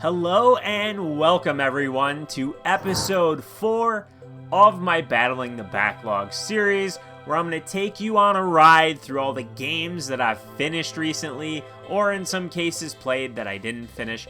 Hello and welcome everyone to episode 4 of my Battling the Backlog series, where I'm going to take you on a ride through all the games that I've finished recently, or in some cases played that I didn't finish.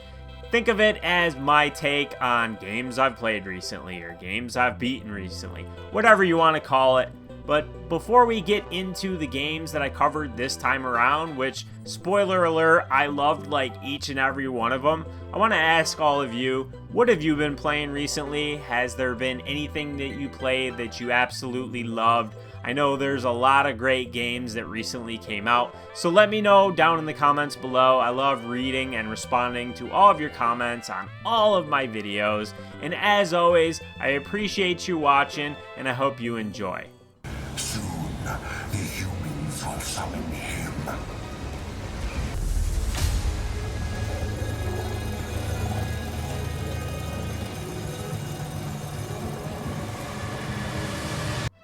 Think of it as my take on games I've played recently, or games I've beaten recently, whatever you want to call it. But before we get into the games that I covered this time around, which, spoiler alert, I loved like each and every one of them, I want to ask all of you, what have you been playing recently? Has there been anything that you played that you absolutely loved? I know there's a lot of great games that recently came out, so let me know down in the comments below. I love reading and responding to all of your comments on all of my videos, and as always, I appreciate you watching, and I hope you enjoy. Soon, the humans will summon him.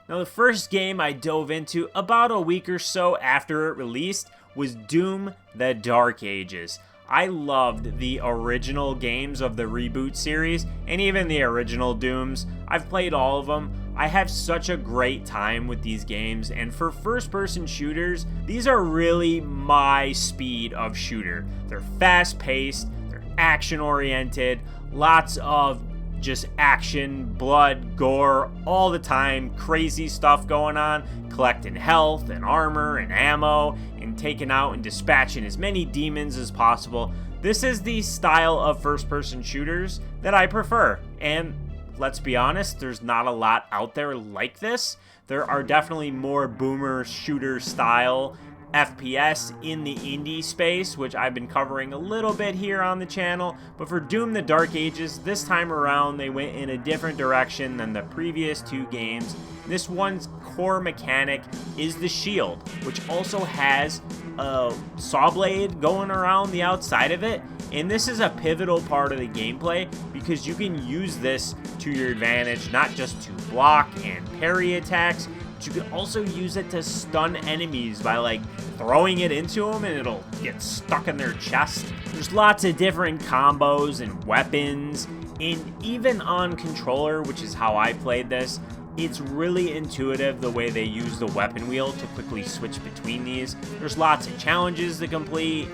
Now, the first game I dove into about a week or so after it released was Doom: The Dark Ages. I loved the original games of the reboot series, and even the original Dooms. I've played all of them. I have such a great time with these games, and for first-person shooters, these are really my speed of shooter. They're fast-paced, they're action-oriented, lots of just action, blood, gore, all the time, crazy stuff going on, collecting health and armor and ammo, and taking out and dispatching as many demons as possible. This is the style of first-person shooters that I prefer, and let's be honest, there's not a lot out there like this. There are definitely more boomer shooter style FPS in the indie space, which I've been covering a little bit here on the channel, but for Doom: The Dark Ages, this time around they went in a different direction than the previous two games. This one's core mechanic is the shield, which also has a saw blade going around the outside of it, and this is a pivotal part of the gameplay because you can use this to your advantage, not just to block and parry attacks, but you can also use it to stun enemies by like throwing it into them and it'll get stuck in their chest. There's lots of different combos and weapons, and even on controller, which is how I played this, it's really intuitive the way they use the weapon wheel to quickly switch between these. There's lots of challenges to complete,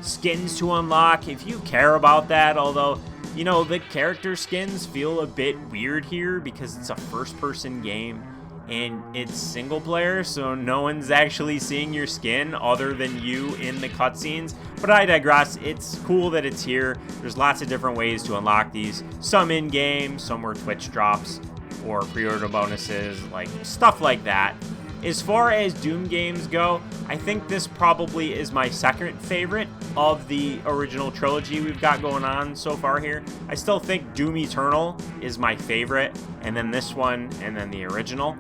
skins to unlock if you care about that, although, you know, the character skins feel a bit weird here because it's a first-person game and it's single player, so no one's actually seeing your skin other than you in the cutscenes. But I digress. It's cool that it's here. There's lots of different ways to unlock these. Some in-game, some were Twitch drops or pre-order bonuses, like stuff like that. As far as Doom games go, I think this probably is my second favorite of the original trilogy we've got going on so far here. I still think Doom Eternal is my favorite, and then this one, and then the original.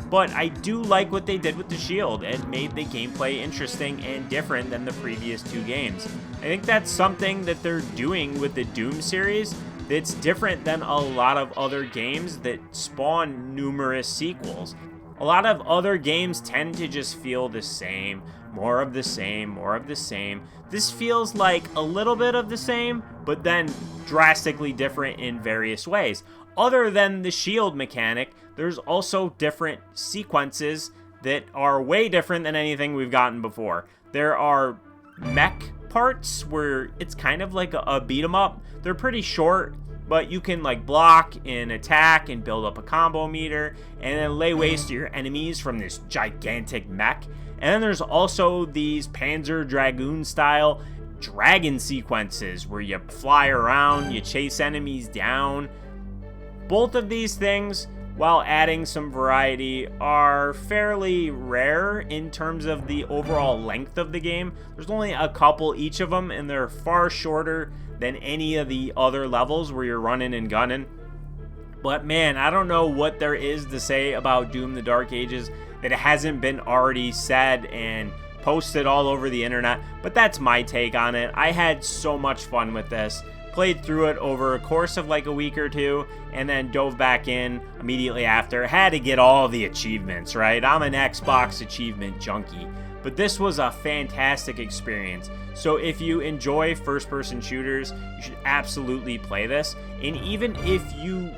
But I do like what they did with the shield. It made the gameplay interesting and different than the previous two games. I think that's something that they're doing with the Doom series that's different than a lot of other games that spawn numerous sequels. A lot of other games tend to just feel the same, more of the same, more of the same. This feels like a little bit of the same, but then drastically different in various ways. Other than the shield mechanic, there's also different sequences that are way different than anything we've gotten before. There are mech parts where it's kind of like a beat 'em up. They're pretty short, but you can like block and attack and build up a combo meter and then lay waste to your enemies from this gigantic mech. And then there's also these Panzer Dragoon style dragon sequences where you fly around, you chase enemies down. Both of these things, while adding some variety, are fairly rare in terms of the overall length of the game. There's only a couple each of them, and they're far shorter than any of the other levels where you're running and gunning. But man, I don't know what there is to say about Doom: The Dark Ages that hasn't been already said and posted all over the internet, but that's my take on it. I had so much fun with this. Played through it over a course of like a week or two, and then dove back in immediately after. Had to get all the achievements, right? I'm an Xbox achievement junkie. but this was a fantastic experience. So if you enjoy first-person shooters, you should absolutely play this. And even if you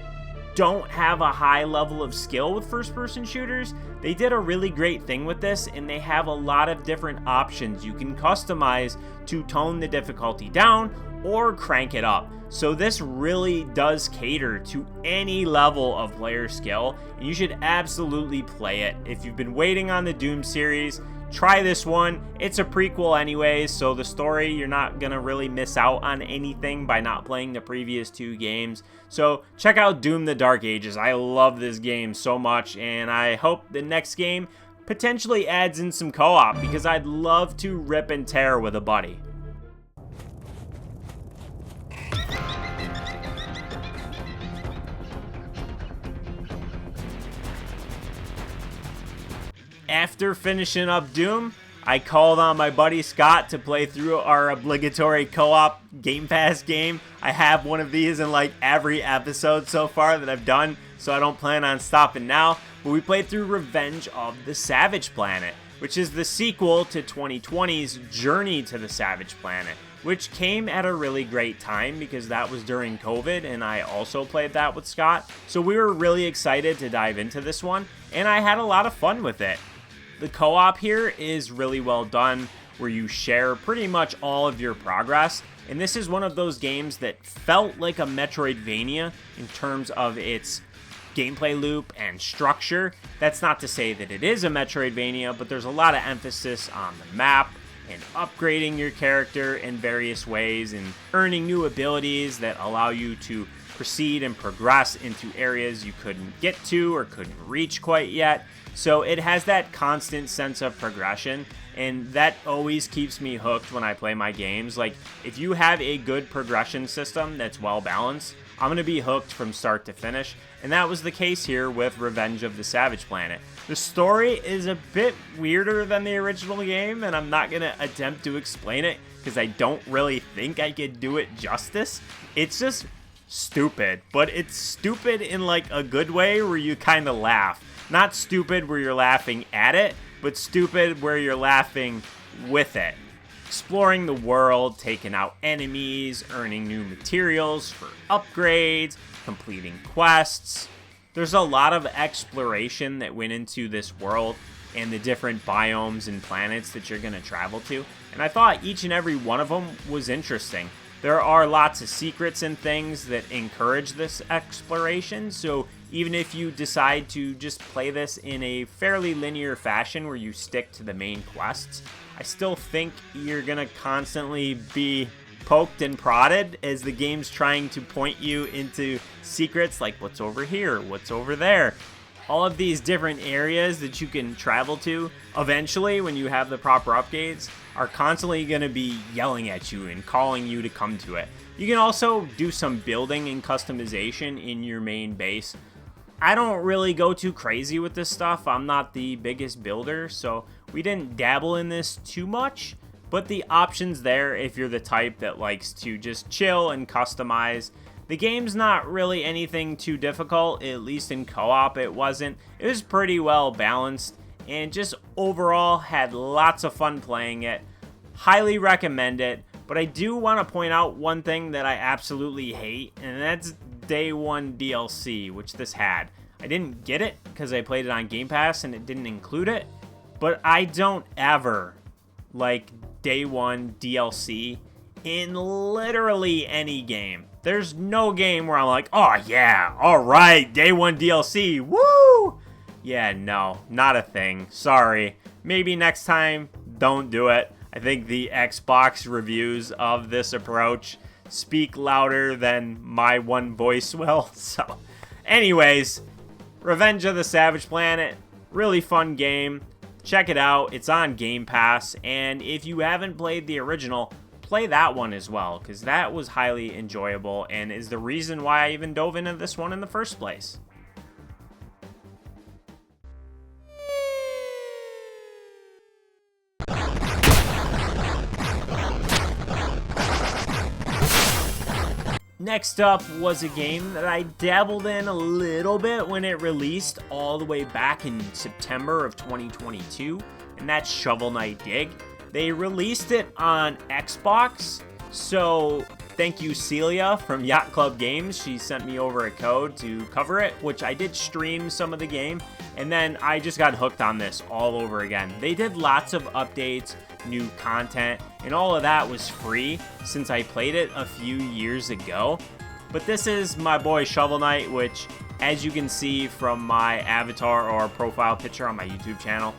don't have a high level of skill with first-person shooters, they did a really great thing with this, and they have a lot of different options you can customize to tone the difficulty down or crank it up. So this really does cater to any level of player skill, and you should absolutely play it. If you've been waiting on the Doom series, try this one. It's a prequel anyways, so the story, you're not gonna really miss out on anything by not playing the previous 2 games. So check out Doom the Dark Ages. I love this game so much, and I hope the next game potentially adds in some co-op, because I'd love to rip and tear with a buddy. After finishing up Doom, I called on my buddy Scott to play through our obligatory co-op Game Pass game. I have one of these in like every episode so far that I've done, so I don't plan on stopping now. But we played through Revenge of the Savage Planet, which is the sequel to 2020's Journey to the Savage Planet, which came at a really great time because that was during COVID, and I also played that with Scott. So we were really excited to dive into this one, and I had a lot of fun with it. The co-op here is really well done, where you share pretty much all of your progress, and this is one of those games that felt like a Metroidvania in terms of its gameplay loop and structure. That's not to say that it is a Metroidvania, but there's a lot of emphasis on the map and upgrading your character in various ways and earning new abilities that allow you to proceed and progress into areas you couldn't get to or couldn't reach quite yet. So it has that constant sense of progression, and that always keeps me hooked when I play my games. Like, if you have a good progression system that's well balanced, I'm going to be hooked from start to finish, and that was the case here with Revenge of the Savage Planet. The story is a bit weirder than the original game, and I'm not going to attempt to explain it because I don't really think I could do it justice. It's just stupid, but it's stupid in like a good way where you kind of laugh. Not stupid where you're laughing at it, but stupid where you're laughing with it. Exploring the world, taking out enemies, earning new materials for upgrades, completing quests. There's a lot of exploration that went into this world and the different biomes and planets that you're going to travel to, and I thought each and every one of them was interesting. There are lots of secrets and things that encourage this exploration, so even if you decide to just play this in a fairly linear fashion where you stick to the main quests, I still think you're going to constantly be poked and prodded as the game's trying to point you into secrets like what's over here, what's over there. All of these different areas that you can travel to, eventually, when you have the proper upgrades, are constantly going to be yelling at you and calling you to come to it. You can also do some building and customization in your main base. I don't really go too crazy with this stuff. I'm not the biggest builder, so we didn't dabble in this too much. But the option's there if you're the type that likes to just chill and customize. The game's not really anything too difficult, at least in co-op it wasn't. It was pretty well balanced, and just overall had lots of fun playing it. Highly recommend it, but I do want to point out one thing that I absolutely hate, and that's Day 1 DLC, which this had. I didn't get it because I played it on Game Pass and it didn't include it, but I don't ever like Day 1 DLC in literally any game. There's no game where I'm like, oh yeah, alright, Day 1 DLC, woo! Yeah, no, not a thing. Sorry. Maybe next time, don't do it. I think the Xbox reviews of this approach speak louder than my one voice will. So, anyways, Revenge of the Savage Planet, really fun game. Check it out. It's on Game Pass, and if you haven't played the original, play that one as well, because that was highly enjoyable and is the reason why I even dove into this one in the first place. Next up was a game that I dabbled in a little bit when it released all the way back in September of 2022, and that's Shovel Knight Dig. They released it on Xbox, so thank you Celia from Yacht Club Games. She sent me over a code to cover it, which I did stream some of the game, and then I just got hooked on this all over again. They did lots of updates, new content, and all of that was free since I played it a few years ago. But this is my boy Shovel Knight, which, as you can see from my avatar or profile picture on my YouTube channel,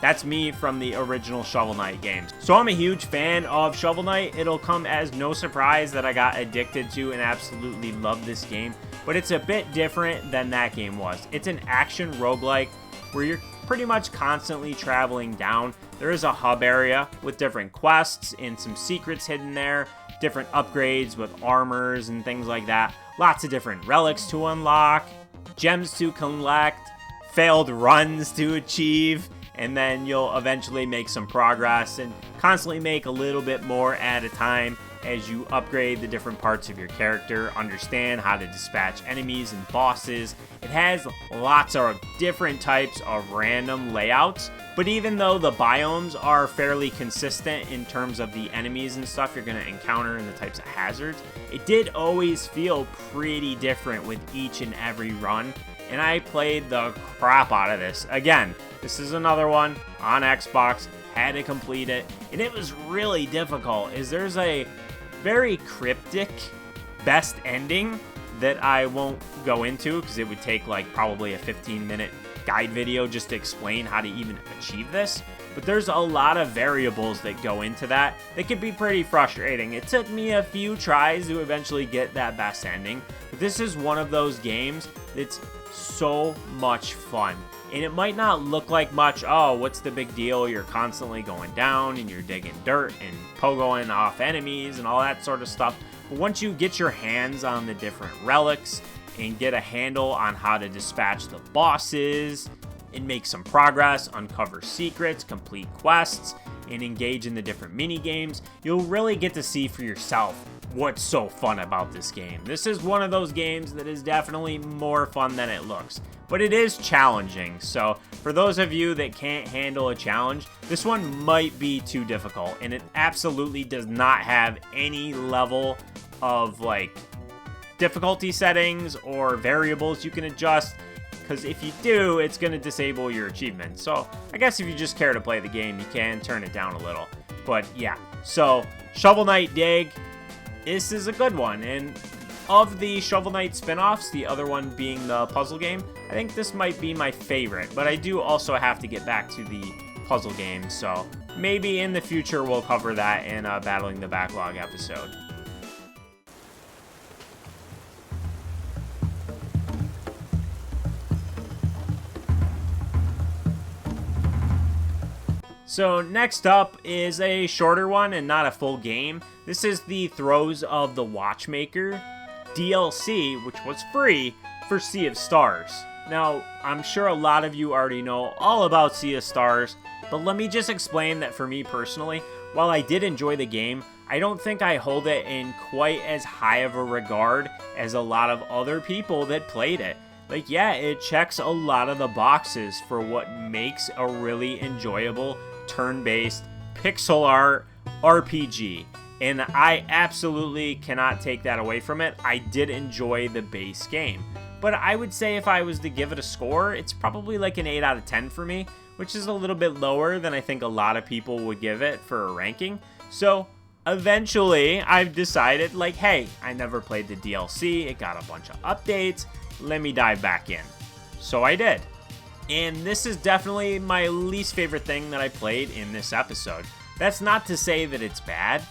that's me from the original Shovel Knight games. So I'm a huge fan of Shovel Knight. It'll come as no surprise that I got addicted to and absolutely love this game, but it's a bit different than that game was. It's an action roguelike where you're pretty much constantly traveling down. There is a hub area with different quests and some secrets hidden there, different upgrades with armors and things like that. Lots of different relics to unlock, gems to collect, failed runs to achieve, and then you'll eventually make some progress and constantly make a little bit more at a time as you upgrade the different parts of your character, understand how to dispatch enemies and bosses. It has lots of different types of random layouts, but even though the biomes are fairly consistent in terms of the enemies and stuff you're going to encounter and the types of hazards, it did always feel pretty different with each and every run, and I played the crap out of this. Again, this is another one on Xbox, had to complete it, and it was really difficult. There's a very cryptic best ending that I won't go into because it would take like probably a 15-minute guide video just to explain how to even achieve this. But there's a lot of variables that go into that can be pretty frustrating. It took me a few tries to eventually get that best ending, but this is one of those games that's so much fun. And it might not look like much. Oh, what's the big deal? You're constantly going down and you're digging dirt and pogoing off enemies and all that sort of stuff. But once you get your hands on the different relics and get a handle on how to dispatch the bosses and make some progress, uncover secrets, complete quests, and engage in the different mini games, you'll really get to see for yourself what's so fun about this game. This is one of those games that is definitely more fun than it looks, but it is challenging. So for those of you that can't handle a challenge, this one might be too difficult, and it absolutely does not have any level of like difficulty settings or variables you can adjust, because if you do, it's going to disable your achievements. So I guess if you just care to play the game, you can turn it down a little. But yeah, so Shovel Knight Dig, this is a good one. And of the Shovel Knight spin-offs, the other one being the puzzle game, I think this might be my favorite. But I do also have to get back to the puzzle game, so maybe in the future we'll cover that in a Battling the Backlog episode. So next up is a shorter one and not a full game. This is the Throes of the Watchmaker DLC, which was free for Sea of Stars. Now, I'm sure a lot of you already know all about Sea of Stars, but let me just explain that for me personally, while I did enjoy the game, I don't think I hold it in quite as high of a regard as a lot of other people that played it. Like, yeah, it checks a lot of the boxes for what makes a really enjoyable turn-based pixel art RPG, and I absolutely cannot take that away from it. I did enjoy the base game, but I would say if I was to give it a score, it's probably like an 8 out of 10 for me, which is a little bit lower than I think a lot of people would give it for a ranking. So eventually I've decided, like, hey, I never played the DLC, it got a bunch of updates, let me dive back in. So I did. And this is definitely my least favorite thing that I played in this episode. That's not to say that it's bad,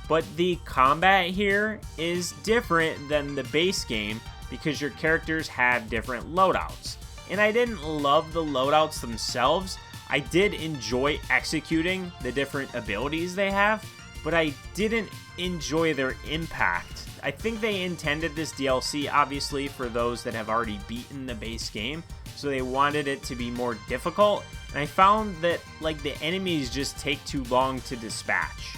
but the combat here is different than the base game because your characters have different loadouts. And I didn't love the loadouts themselves. I did enjoy executing the different abilities they have, but I didn't enjoy their impact. I think they intended this DLC, obviously, for those that have already beaten the base game, so they wanted it to be more difficult, and I found that, like, the enemies just take too long to dispatch.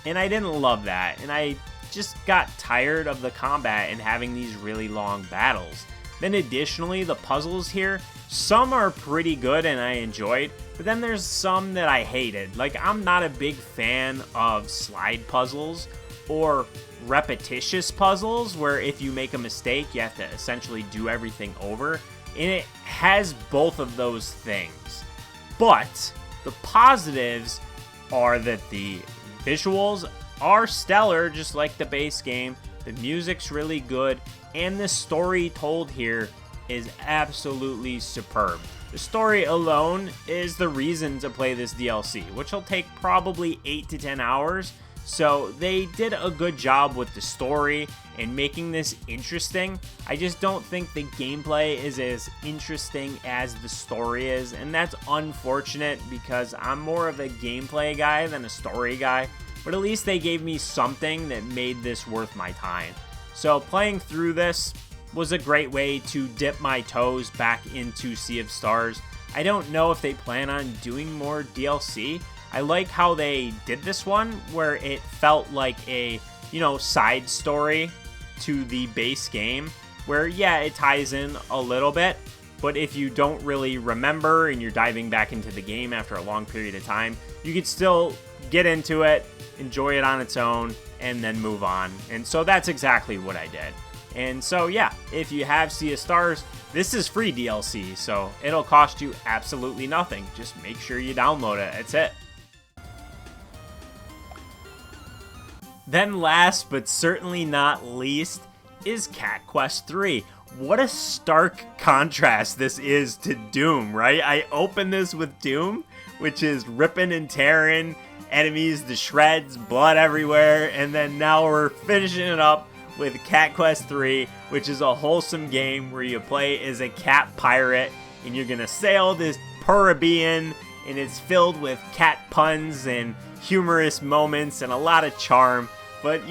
And I didn't love that, and I just got tired of the combat and having these really long battles. Then additionally, the puzzles here, some are pretty good and I enjoyed, but then there's some that I hated. Like, I'm not a big fan of slide puzzles or repetitious puzzles where if you make a mistake, you have to essentially do everything over. And it has both of those things. But the positives are that the visuals are stellar, just like the base game. The music's really good, and the story told here is absolutely superb. The story alone is the reason to play this DLC, which will take probably 8 to 10 hours. So they did a good job with the story and making this interesting. I just don't think the gameplay is as interesting as the story is, and that's unfortunate because I'm more of a gameplay guy than a story guy, but at least they gave me something that made this worth my time. So playing through this was a great way to dip my toes back into Sea of Stars. I don't know if they plan on doing more DLC. I like how they did this one where it felt like a, side story to the base game where, yeah, it ties in a little bit, but if you don't really remember and you're diving back into the game after a long period of time, you could still get into it, enjoy it on its own, and then move on. And so that's exactly what I did. And so, yeah, if you have Sea of Stars, this is free DLC, so it'll cost you absolutely nothing. Just make sure you download it. That's it. Then last, but certainly not least, is Cat Quest 3. What a stark contrast this is to Doom, right? I opened this with Doom, which is ripping and tearing, enemies to shreds, blood everywhere, and then now we're finishing it up with Cat Quest 3, which is a wholesome game where you play as a cat pirate, and you're gonna sail this Caribbean, and it's filled with cat puns and humorous moments and a lot of charm. But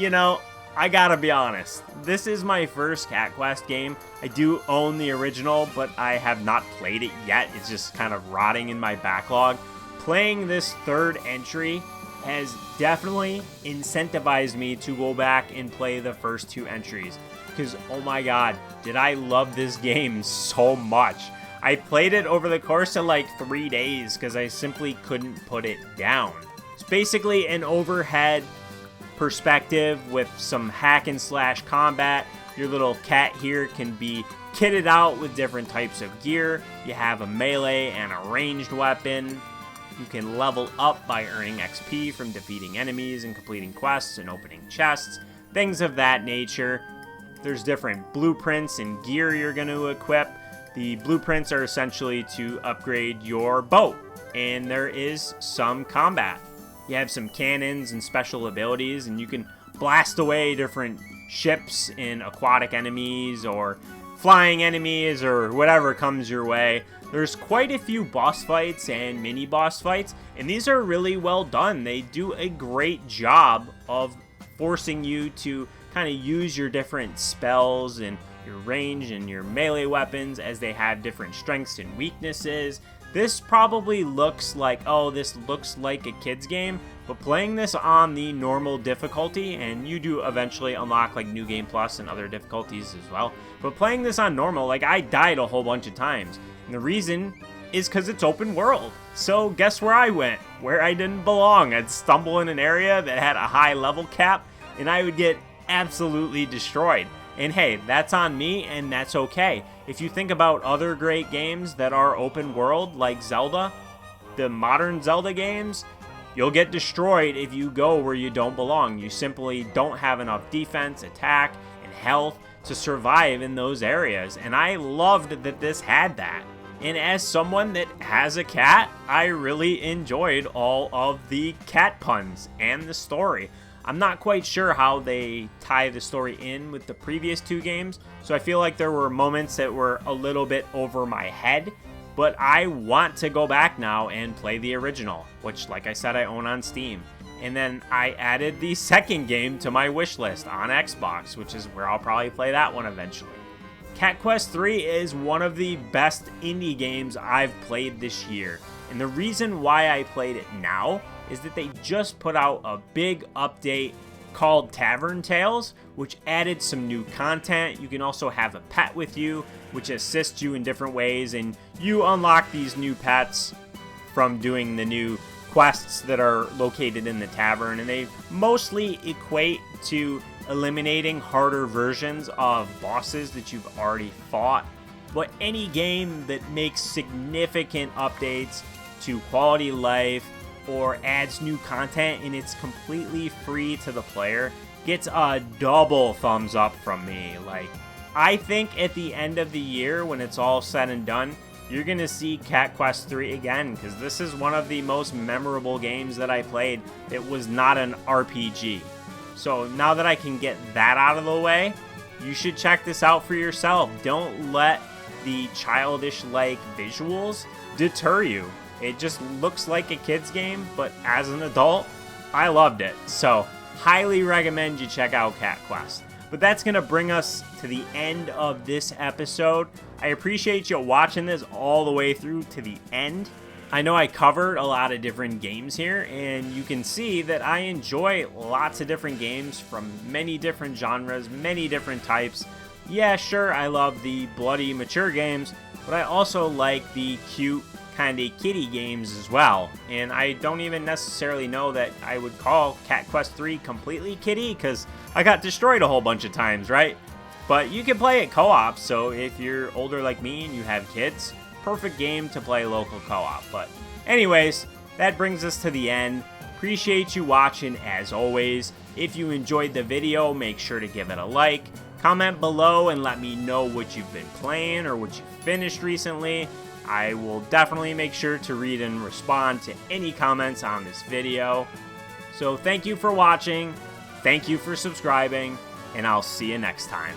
I gotta be honest, this is my first Cat Quest game. I do own the original, but I have not played it yet. It's just kind of rotting in my backlog. Playing this third entry has definitely incentivized me to go back and play the first two entries, because oh my god, did I love this game so much. I played it over the course of like 3 days because I simply couldn't put it down. It's basically an overhead perspective with some hack and slash combat. Your little cat here can be kitted out with different types of gear. You have a melee and a ranged weapon. You can level up by earning XP from defeating enemies and completing quests and opening chests, things of that nature. There's different blueprints and gear you're going to equip. The blueprints are essentially to upgrade your boat, and there is some combat. You have some cannons and special abilities, and you can blast away different ships and aquatic enemies or flying enemies or whatever comes your way. There's quite a few boss fights and mini boss fights, and these are really well done. They do a great job of forcing you to kind of use your different spells and your range and your melee weapons as they have different strengths and weaknesses. This probably looks like, this looks like a kid's game, but playing this on the normal difficulty, and you do eventually unlock like New Game Plus and other difficulties as well, but playing this on normal, like I died a whole bunch of times. And the reason is because it's open world. So guess where I went? Where I didn't belong. I'd stumble in an area that had a high level cap, and I would get absolutely destroyed. And hey, that's on me, and that's okay. If you think about other great games that are open world, like Zelda, the modern Zelda games, you'll get destroyed if you go where you don't belong. You simply don't have enough defense, attack, and health to survive in those areas. And I loved that this had that. And as someone that has a cat, I really enjoyed all of the cat puns and the story. I'm not quite sure how they tie the story in with the previous two games, so I feel like there were moments that were a little bit over my head, but I want to go back now and play the original, which, like I said, I own on Steam. And then I added the second game to my wish list on Xbox, which is where I'll probably play that one eventually. Cat Quest 3 is one of the best indie games I've played this year, and the reason why I played it now is that they just put out a big update called Tavern Tales, which added some new content. You can also have a pet with you, which assists you in different ways, and you unlock these new pets from doing the new quests that are located in the tavern, and they mostly equate to eliminating harder versions of bosses that you've already fought. But any game that makes significant updates to quality of life or adds new content and it's completely free to the player gets a double thumbs up from me. Like, I think at the end of the year, when it's all said and done, you're gonna see Cat Quest 3 again, because this is one of the most memorable games that I played. It was not an RPG. So now that I can get that out of the way, you should check this out for yourself. Don't let the childish-like visuals deter you. It just looks like a kid's game, but as an adult, I loved it. So, highly recommend you check out Cat Quest. But that's going to bring us to the end of this episode. I appreciate you watching this all the way through to the end. I know I covered a lot of different games here, and you can see that I enjoy lots of different games from many different genres, many different types. Yeah, sure, I love the bloody, mature games, but I also like the cute, kind of kiddie games as well. And I don't even necessarily know that I would call Cat Quest 3 completely kiddie, because I got destroyed a whole bunch of times, right? But you can play it co-op, so if you're older like me and you have kids, perfect game to play local co-op. But anyways, that brings us to the end. Appreciate you watching as always. If you enjoyed the video, make sure to give it a like. Comment below and let me know what you've been playing or what you finished recently. I will definitely make sure to read and respond to any comments on this video. So thank you for watching, thank you for subscribing, and I'll see you next time.